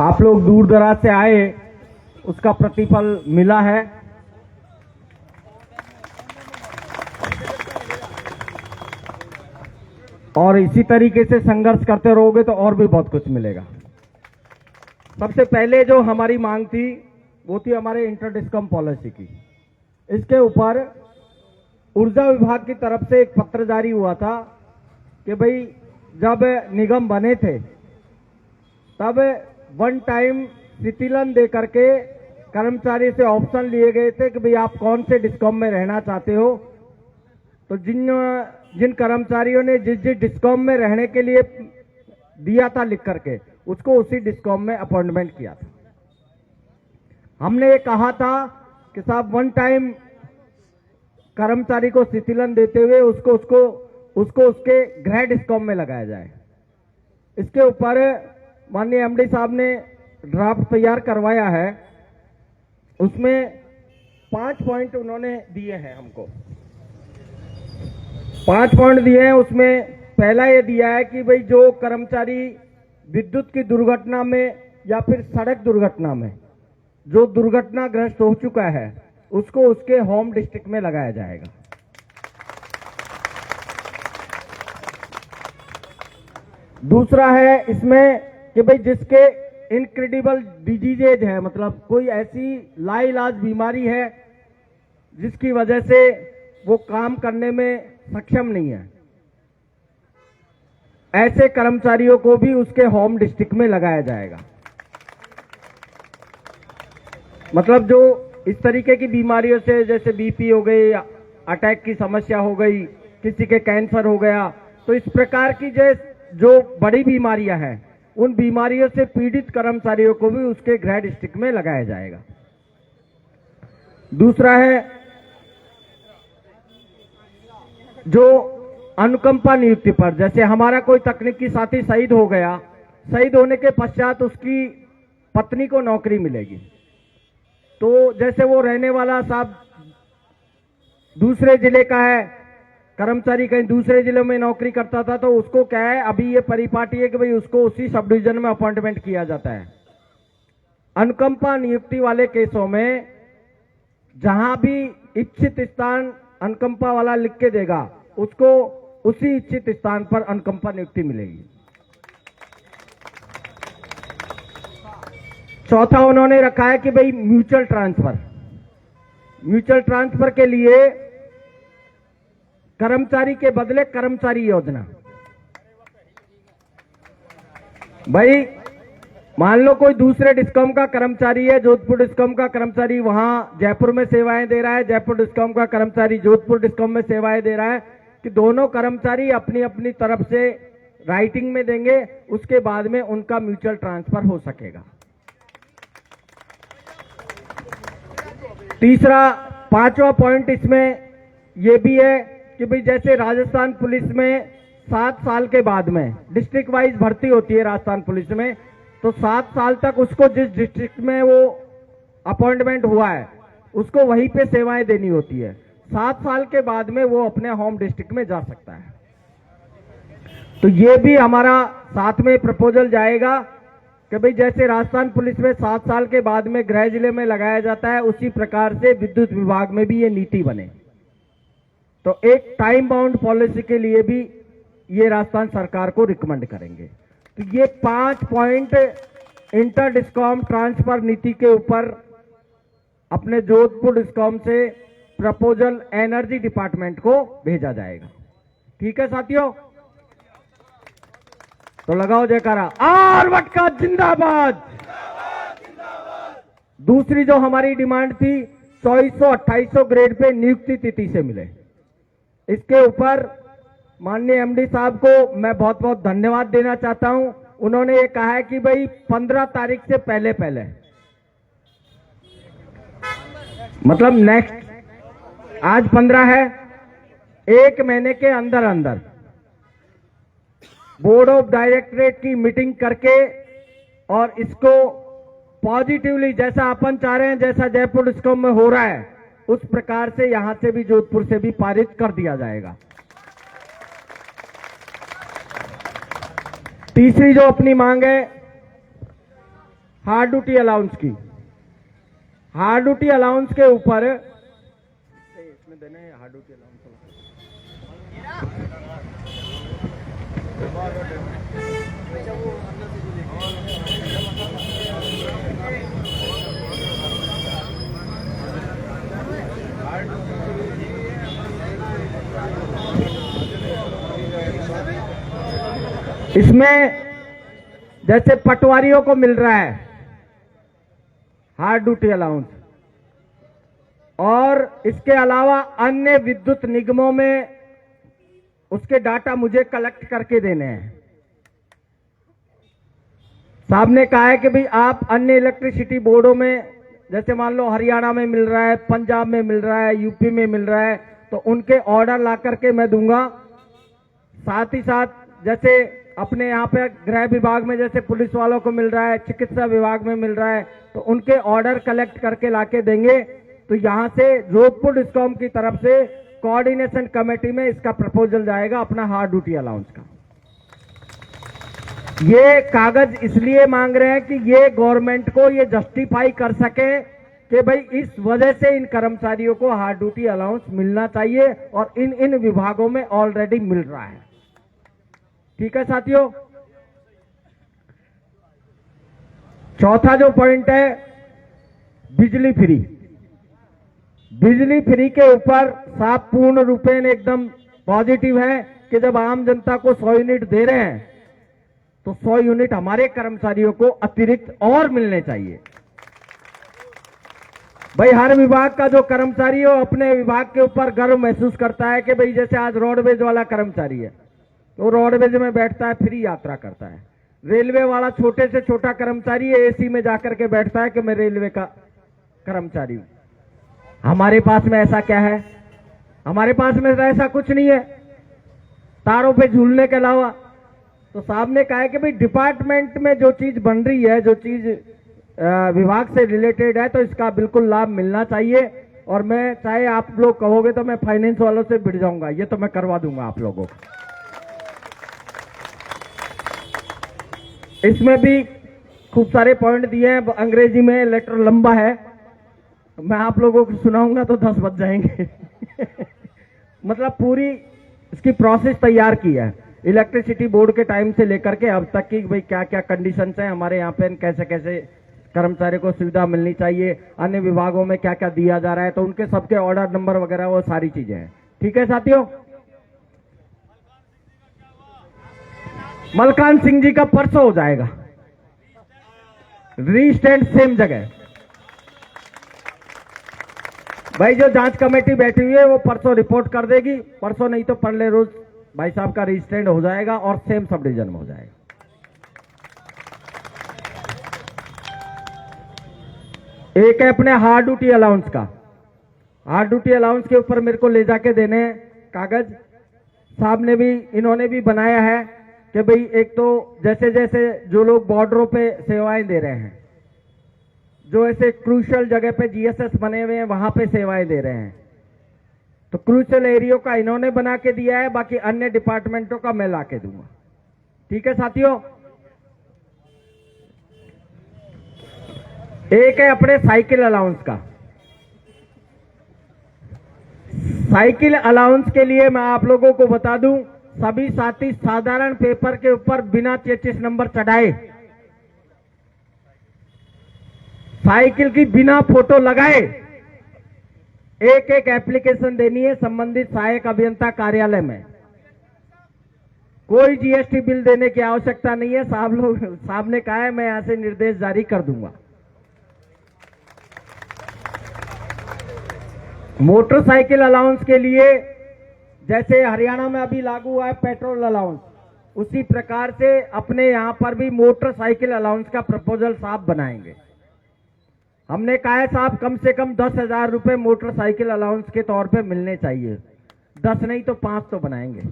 आप लोग दूर दराज से आए, उसका प्रतिफल मिला है। और इसी तरीके से संघर्ष करते रहोगे तो और भी बहुत कुछ मिलेगा। सबसे पहले जो हमारी मांग थी वो थी हमारे इंटर डिस्कॉम पॉलिसी की। इसके ऊपर ऊर्जा विभाग की तरफ से एक पत्र जारी हुआ था कि भाई जब निगम बने थे तब वन टाइम शिथिलन दे करके कर्मचारी से ऑप्शन लिए गए थे कि भाई आप कौन से डिस्कॉम में रहना चाहते हो। तो जिन कर्मचारियों ने जिस डिस्कॉम में रहने के लिए दिया था लिख करके, उसको उसी डिस्कॉम में अपॉइंटमेंट किया था। हमने ये कहा था कि साहब वन टाइम कर्मचारी को शिथिलन देते हुए उसको उसके गृह डिस्कॉम में लगाया जाए। इसके ऊपर माननीय एमडी साहब ने ड्राफ्ट तैयार करवाया है। उसमें 5 पॉइंट उन्होंने दिए हैं हमको। 5 पॉइंट दिए हैं। उसमें पहला ये दिया है कि भाई जो कर्मचारी विद्युत की दुर्घटना में या फिर सड़क दुर्घटना में जो दुर्घटनाग्रस्त हो चुका है उसको उसके होम डिस्ट्रिक्ट में लगाया जाएगा। दूसरा है इसमें कि भाई जिसके इनक्रेडिबल डिजीजेज है, मतलब कोई ऐसी लाइलाज बीमारी है जिसकी वजह से वो काम करने में सक्षम नहीं है, ऐसे कर्मचारियों को भी उसके होम डिस्ट्रिक्ट में लगाया जाएगा। मतलब जो इस तरीके की बीमारियों से, जैसे बीपी हो गई, अटैक की समस्या हो गई, किसी के कैंसर हो गया, तो इस प्रकार की जो बड़ी बीमारियां हैं उन बीमारियों से पीड़ित कर्मचारियों को भी उसके गृह डिस्ट्रिक्ट में लगाया जाएगा। दूसरा है जो अनुकंपा नियुक्ति पर, जैसे हमारा कोई तकनीकी साथी शहीद हो गया, शहीद होने के पश्चात उसकी पत्नी को नौकरी मिलेगी। तो जैसे वो रहने वाला साहब दूसरे जिले का है, कर्मचारी कहीं दूसरे जिले में नौकरी करता था, तो उसको क्या है, अभी ये परिपाटी है कि भाई उसको उसी सब डिवीजन में अपॉइंटमेंट किया जाता है। अनुकंपा नियुक्ति वाले केसों में जहां भी इच्छित स्थान अनुकंपा वाला लिख के देगा, उसको उसी इच्छित स्थान पर अनुकंपा नियुक्ति मिलेगी। चौथा उन्होंने रखा है कि भाई म्यूचुअल ट्रांसफर के लिए कर्मचारी के बदले कर्मचारी योजना। भाई मान लो कोई दूसरे डिस्कॉम का कर्मचारी है, जोधपुर डिस्कॉम का कर्मचारी वहां जयपुर में सेवाएं दे रहा है, जयपुर डिस्कॉम का कर्मचारी जोधपुर डिस्कॉम में सेवाएं दे रहा है, कि दोनों कर्मचारी अपनी अपनी तरफ से राइटिंग में देंगे, उसके बाद में उनका म्यूचुअल ट्रांसफर हो सकेगा। तीसरा 5वां पॉइंट इसमें यह भी है कि भाई जैसे राजस्थान पुलिस में 7 साल के बाद में डिस्ट्रिक्ट वाइज भर्ती होती है राजस्थान पुलिस में, तो 7 साल तक उसको जिस डिस्ट्रिक्ट में वो अपॉइंटमेंट हुआ है उसको वहीं पे सेवाएं देनी होती है। 7 साल के बाद में वो अपने होम डिस्ट्रिक्ट में जा सकता है। तो ये भी हमारा साथ में प्रपोजल जाएगा कि भाई जैसे राजस्थान पुलिस में 7 साल के बाद में गृह जिले में लगाया जाता है, उसी प्रकार से विद्युत विभाग में भी ये नीति बने। तो एक टाइम बाउंड पॉलिसी के लिए भी ये राजस्थान सरकार को रिकमेंड करेंगे। तो ये 5 पॉइंट इंटर डिस्कॉम ट्रांसफर नीति के ऊपर अपने जोधपुर डिस्कॉम से प्रपोजल एनर्जी डिपार्टमेंट को भेजा जाएगा। ठीक है साथियों, तो लगाओ जयकारा। आरवट का जिंदाबाद। दूसरी जो हमारी डिमांड थी 2400-2800 ग्रेड पे नियुक्ति तिथि से मिले, इसके ऊपर माननीय एमडी साहब को मैं बहुत बहुत धन्यवाद देना चाहता हूं। उन्होंने ये कहा है कि भाई 15 तारीख से पहले मतलब नेक्स्ट, आज 15 है, 1 महीने के अंदर अंदर बोर्ड ऑफ डायरेक्टरेट की मीटिंग करके और इसको पॉजिटिवली, जैसा अपन चाह रहे हैं, जैसा जयपुर डिस्कॉम में हो रहा है, उस प्रकार से यहां से भी जोधपुर से भी पारित कर दिया जाएगा। तीसरी जो अपनी मांग है हार्ड ड्यूटी अलाउंस की, हार्ड ड्यूटी अलाउंस के ऊपर इसमें देने हार्ड ड्यूटी अलाउंस इसमें जैसे पटवारियों को मिल रहा है हार्ड ड्यूटी अलाउंस, और इसके अलावा अन्य विद्युत निगमों में उसके डाटा मुझे कलेक्ट करके देने हैं। साहब ने कहा है कि भाई आप अन्य इलेक्ट्रिसिटी बोर्डों में, जैसे मान लो हरियाणा में मिल रहा है, पंजाब में मिल रहा है, यूपी में मिल रहा है, तो उनके ऑर्डर ला करके मैं दूंगा। साथ ही साथ जैसे अपने यहाँ पे गृह विभाग में जैसे पुलिस वालों को मिल रहा है, चिकित्सा विभाग में मिल रहा है, तो उनके ऑर्डर कलेक्ट करके लाके देंगे। तो यहां से जोधपुर डिस्कॉम की तरफ से कोऑर्डिनेशन कमेटी में इसका प्रपोजल जाएगा अपना हार्ड ड्यूटी अलाउंस का। ये कागज इसलिए मांग रहे हैं कि ये गवर्नमेंट को ये जस्टिफाई कर सके कि भाई इस वजह से इन कर्मचारियों को हार्ड ड्यूटी अलाउंस मिलना चाहिए, और इन विभागों में ऑलरेडी मिल रहा है। ठीक है साथियों। चौथा जो पॉइंट है बिजली फ्री, बिजली फ्री के ऊपर साफ पूर्ण रूपेण एकदम पॉजिटिव है कि जब आम जनता को 100 यूनिट दे रहे हैं तो 100 यूनिट हमारे कर्मचारियों को अतिरिक्त और मिलने चाहिए। भाई हर विभाग का जो कर्मचारी हो अपने विभाग के ऊपर गर्व महसूस करता है कि भाई जैसे आज रोडवेज वाला कर्मचारी है तो रोडवेज में बैठता है, फ्री यात्रा करता है। रेलवे वाला छोटे से छोटा कर्मचारी है, एसी में जाकर के बैठता है कि मैं रेलवे का कर्मचारी हूं। हमारे पास में ऐसा क्या है? हमारे पास में ऐसा कुछ नहीं है तारों पे झूलने के अलावा। तो साहब ने कहा है कि भाई डिपार्टमेंट में जो चीज बन रही है, जो चीज विभाग से रिलेटेड है, तो इसका बिल्कुल लाभ मिलना चाहिए। और मैं चाहे आप लोग कहोगे तो मैं फाइनेंस वालों से भिड़ जाऊंगा, ये तो मैं करवा दूंगा आप लोगों को। इसमें भी खूब सारे पॉइंट दिए हैं, अंग्रेजी में लेटर लंबा है, मैं आप लोगों को सुनाऊंगा तो 10 बज जाएंगे। मतलब पूरी इसकी प्रोसेस तैयार की है इलेक्ट्रिसिटी बोर्ड के टाइम से लेकर के अब तक की, भाई क्या क्या कंडीशंस हैं हमारे यहाँ पे, कैसे कैसे कर्मचारी को सुविधा मिलनी चाहिए, अन्य विभागों में क्या क्या दिया जा रहा है, तो उनके सबके ऑर्डर नंबर वगैरह वो सारी चीजें हैं। ठीक है साथियों। मलकान सिंह जी का परसों हो जाएगा रीस्टैंड सेम जगह। भाई जो जांच कमेटी बैठी हुई है वो परसों रिपोर्ट कर देगी, परसों नहीं तो परले रोज भाई साहब का रीस्टैंड हो जाएगा और सेम सब डिवीजन में हो जाएगा। एक है अपने हार्ड ड्यूटी अलाउंस का। हार्ड ड्यूटी अलाउंस के ऊपर मेरे को ले जाके देने कागज। साहब ने भी, इन्होंने भी बनाया है कि भाई एक तो जैसे जैसे जो लोग बॉर्डरों पे सेवाएं दे रहे हैं, जो ऐसे क्रूशल जगह पे जीएसएस बने हुए हैं वहां पे सेवाएं दे रहे हैं, तो क्रूशल एरियो का इन्होंने बना के दिया है, बाकी अन्य डिपार्टमेंटों का मैं ला के दूंगा। ठीक है साथियों। एक है अपने साइकिल अलाउंस का। साइकिल अलाउंस के लिए मैं आप लोगों को बता दूं, सभी साथी साधारण पेपर के ऊपर बिना 33 नंबर चढ़ाए, साइकिल की बिना फोटो लगाए एक एक एप्लीकेशन देनी है संबंधित सहायक अभियंता कार्यालय में। कोई जीएसटी बिल देने की आवश्यकता नहीं है। साहब ने कहा है मैं यहां से निर्देश जारी कर दूंगा। मोटरसाइकिल अलाउंस के लिए जैसे हरियाणा में अभी लागू हुआ है पेट्रोल अलाउंस, उसी प्रकार से अपने यहां पर भी मोटरसाइकिल अलाउंस का प्रपोजल साहब बनाएंगे। हमने कहा है साहब कम से कम 10,000 रुपए मोटरसाइकिल अलाउंस के तौर पे मिलने चाहिए, 10 नहीं तो 5 तो बनाएंगे।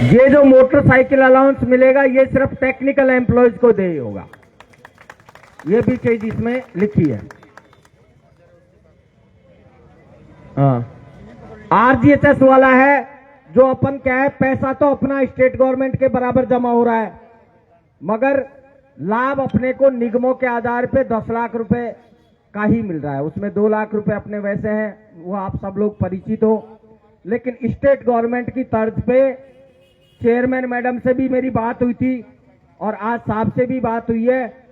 ये जो मोटरसाइकिल अलाउंस मिलेगा ये सिर्फ टेक्निकल एम्प्लॉयज को दे होगा, ये भी चीज इसमें लिखी है। आरजीएचएस वाला है, जो अपन क्या है, पैसा तो अपना स्टेट गवर्नमेंट के बराबर जमा हो रहा है, मगर लाभ अपने को निगमों के आधार पे 10 लाख रुपए का ही मिल रहा है। उसमें 2 लाख रुपए अपने वैसे हैं, वो आप सब लोग परिचित हो। लेकिन स्टेट गवर्नमेंट की तर्ज पे चेयरमैन मैडम से भी मेरी बात हुई थी और आज साहब से भी बात हुई है।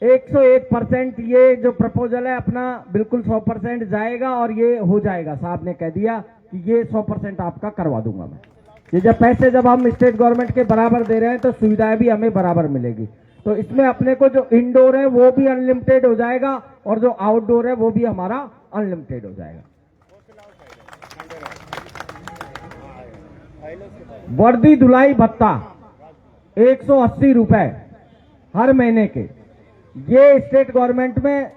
101% ये जो प्रपोजल है अपना बिल्कुल 100% जाएगा और ये हो जाएगा। साहब ने कह दिया कि ये 100% आपका करवा दूंगा मैं। ये जब पैसे जब हम स्टेट गवर्नमेंट के बराबर दे रहे हैं तो सुविधाएं भी हमें बराबर मिलेगी। तो इसमें अपने को जो इंडोर है वो भी अनलिमिटेड हो जाएगा और जो आउटडोर है वो भी हमारा अनलिमिटेड हो जाएगा। वर्दी धुलाई भत्ता 180 रुपए हर महीने के, ये स्टेट गवर्नमेंट में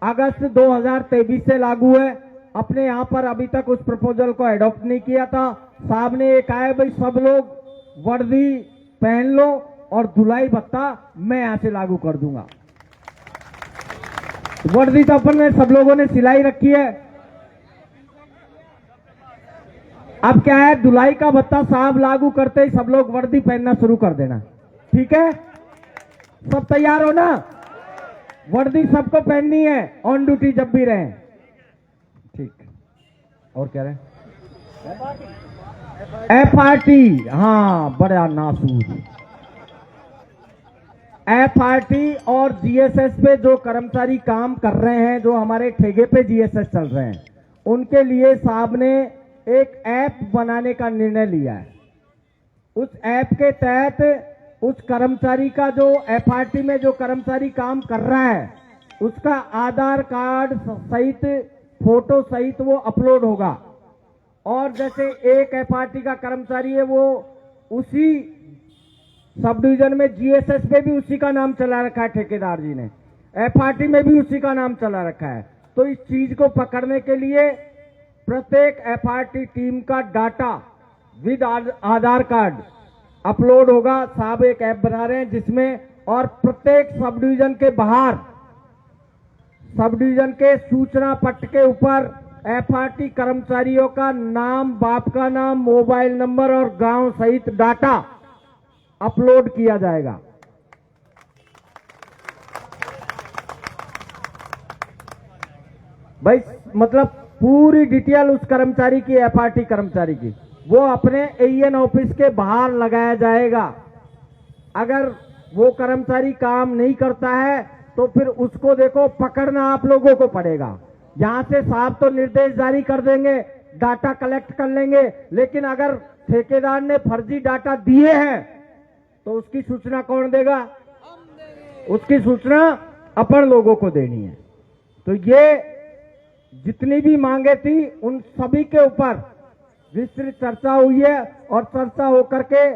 अगस्त 2023 से लागू है। अपने यहां पर अभी तक उस प्रपोजल को एडॉप्ट नहीं किया था। साहब ने ये कहा है भाई सब लोग वर्दी पहन लो और धुलाई भत्ता मैं यहां से लागू कर दूंगा। वर्दी तो अपन ने सब लोगों ने सिलाई रखी है, अब क्या है, धुलाई का भत्ता साहब लागू करते ही सब लोग वर्दी पहनना शुरू कर देना। ठीक है, सब तैयार हो ना? वर्दी सबको पहननी है ऑन ड्यूटी जब भी रहे। ठीक, और क्या रहे? FRT, हाँ बड़ा नासूर। FRT और GSS पे जो कर्मचारी काम कर रहे हैं, जो हमारे ठेके पे GSS चल रहे हैं, उनके लिए साहब ने एक ऐप बनाने का निर्णय लिया है। उस ऐप के तहत उस कर्मचारी का जो FRT में जो कर्मचारी काम कर रहा है उसका आधार कार्ड सहित फोटो सहित वो अपलोड होगा। और जैसे एक FRT का कर्मचारी है वो उसी सब डिवीजन में GSS पे भी उसी का नाम चला रखा है, ठेकेदार जी ने FRT में भी उसी का नाम चला रखा है। तो इस चीज को पकड़ने के लिए प्रत्येक FRT टीम का data with Aadhaar card upload होगा। साहब एक ऐप बना रहे हैं जिसमें, और प्रत्येक सब डिवीजन के बाहर, सब डिवीजन के सूचना पट्ट के ऊपर FRT कर्मचारियों का नाम, बाप का नाम, मोबाइल नंबर और गांव सहित डाटा अपलोड किया जाएगा। भाई मतलब पूरी डिटेल उस कर्मचारी की, FRT कर्मचारी की, वो अपने AEN ऑफिस के बाहर लगाया जाएगा। अगर वो कर्मचारी काम नहीं करता है तो फिर उसको देखो पकड़ना आप लोगों को पड़ेगा। यहां से साहब तो निर्देश जारी कर देंगे, डाटा कलेक्ट कर लेंगे, लेकिन अगर ठेकेदार ने फर्जी डाटा दिए हैं तो उसकी सूचना कौन देगा? उसकी सूचना अपन लोगों को देनी है। तो ये जितनी भी मांगे थी उन सभी के ऊपर विस्तृत चर्चा हुई है और चर्चा होकर के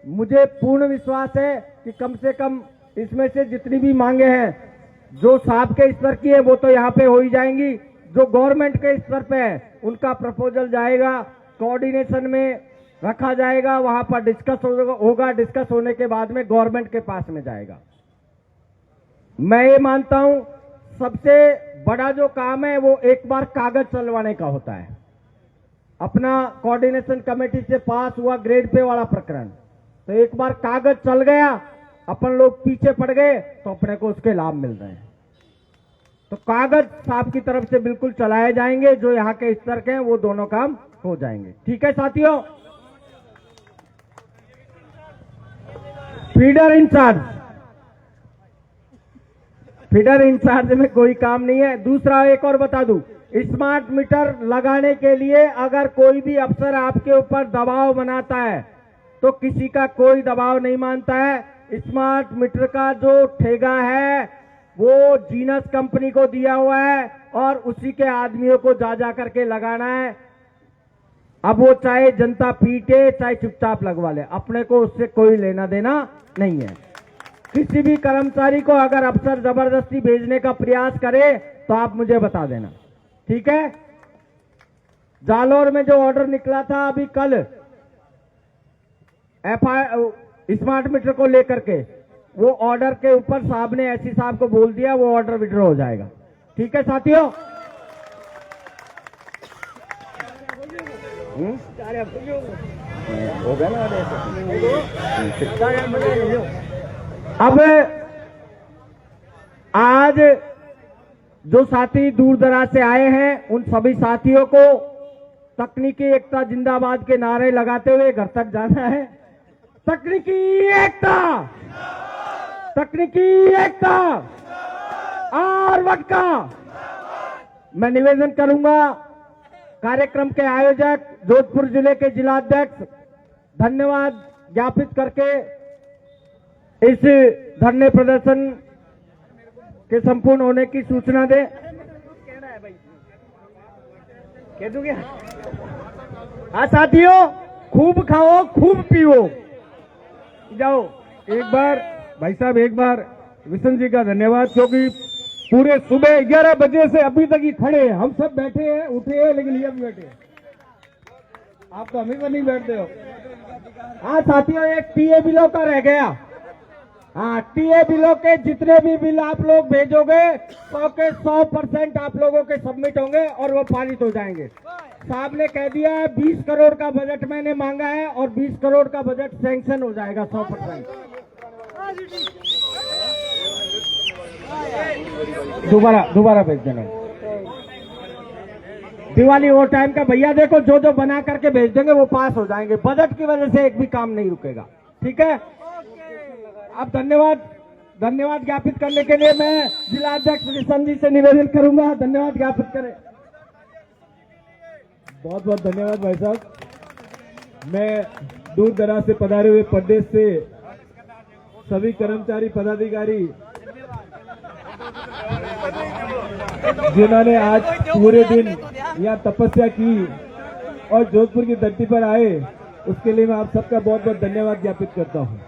मुझे पूर्ण विश्वास है कि कम से कम इसमें से जितनी भी मांगे हैं जो साहब के स्तर की है वो तो यहाँ पे हो ही जाएंगी, जो गवर्नमेंट के स्तर पे है उनका प्रपोजल जाएगा, कोऑर्डिनेशन में रखा जाएगा, वहां पर डिस्कस होगा, डिस्कस होने के बाद में गवर्नमेंट के पास में जाएगा। मैं ये मानता हूं सबसे बड़ा जो काम है वो एक बार कागज चलवाने का होता है। अपना कोऑर्डिनेशन कमेटी से पास हुआ ग्रेड पे वाला प्रकरण, तो एक बार कागज चल गया, अपन लोग पीछे पड़ गए तो अपने को उसके लाभ मिल रहे हैं। तो कागज साहब की तरफ से बिल्कुल चलाए जाएंगे, जो यहाँ के स्तर के हैं वो दोनों काम हो जाएंगे। ठीक है साथियों? फीडर इंचार्ज, फीडर इंचार्ज में कोई काम नहीं है। दूसरा एक और बता दूं, स्मार्ट मीटर लगाने के लिए अगर कोई भी अफसर आपके ऊपर दबाव बनाता है तो किसी का कोई दबाव नहीं मानता है। स्मार्ट मीटर का जो ठेका है वो जीनस कंपनी को दिया हुआ है और उसी के आदमियों को जा करके लगाना है। अब वो चाहे जनता पीटे चाहे चुपचाप लगवा ले, अपने को उससे कोई लेना देना नहीं है। किसी भी कर्मचारी को अगर अफसर जबरदस्ती भेजने का प्रयास करे तो आप मुझे बता देना, ठीक है? जालौर में जो ऑर्डर निकला था अभी कल स्मार्ट मीटर को लेकर के, वो ऑर्डर के ऊपर साहब ने एससी साहब को बोल दिया वो ऑर्डर विड्रॉ हो जाएगा। ठीक है साथियों? हो गया ना। अब आज जो साथी दूर दराज से आए हैं उन सभी साथियों को तकनीकी एकता जिंदाबाद के नारे लगाते हुए घर तक जाना है। तकनीकी एकता, तकनीकी एकता और वटका। मैं निवेदन करूंगा कार्यक्रम के आयोजक जोधपुर जिले के जिलाध्यक्ष धन्यवाद ज्ञापित करके इस धरने प्रदर्शन के संपूर्ण होने की सूचना दे। कह दूं क्या? हाँ साथियों, खूब खाओ खूब पियो। जाओ। एक बार भाई साहब, एक बार विशन जी का धन्यवाद, क्योंकि पूरे सुबह 11 बजे से अभी तक ही खड़े हैं। हम सब बैठे हैं, उठे हैं, लेकिन ये भी बैठे हैं। आप तो हमेशा नहीं बैठते हो। हाँ साथियों, एक टीए बिलों का रह गया। हाँ, टीए बिलों के जितने भी बिल आप लोग भेजोगे 100 के 100% आप लोगों के सबमिट होंगे और वो पारित हो जाएंगे। साहब ने कह दिया है 20 करोड़ का बजट मैंने मांगा है और 20 करोड़ का बजट सैंक्शन हो जाएगा 100%। दोबारा भेज देना। दिवाली वो टाइम का भैया देखो, जो जो बना करके भेज देंगे वो पास हो जाएंगे। बजट की वजह से एक भी काम नहीं रुकेगा। ठीक है। अब धन्यवाद ज्ञापित करने के लिए मैं जिलाध्यक्ष विशन जी से निवेदन करूंगा, धन्यवाद ज्ञापित करें। बहुत बहुत धन्यवाद भाई साहब। मैं दूर दराज से पधारे हुए प्रदेश से सभी कर्मचारी पदाधिकारी जिन्होंने आज पूरे दिन यहाँ तपस्या की और जोधपुर की धरती पर आए, उसके लिए मैं आप सबका बहुत बहुत धन्यवाद ज्ञापित करता हूँ।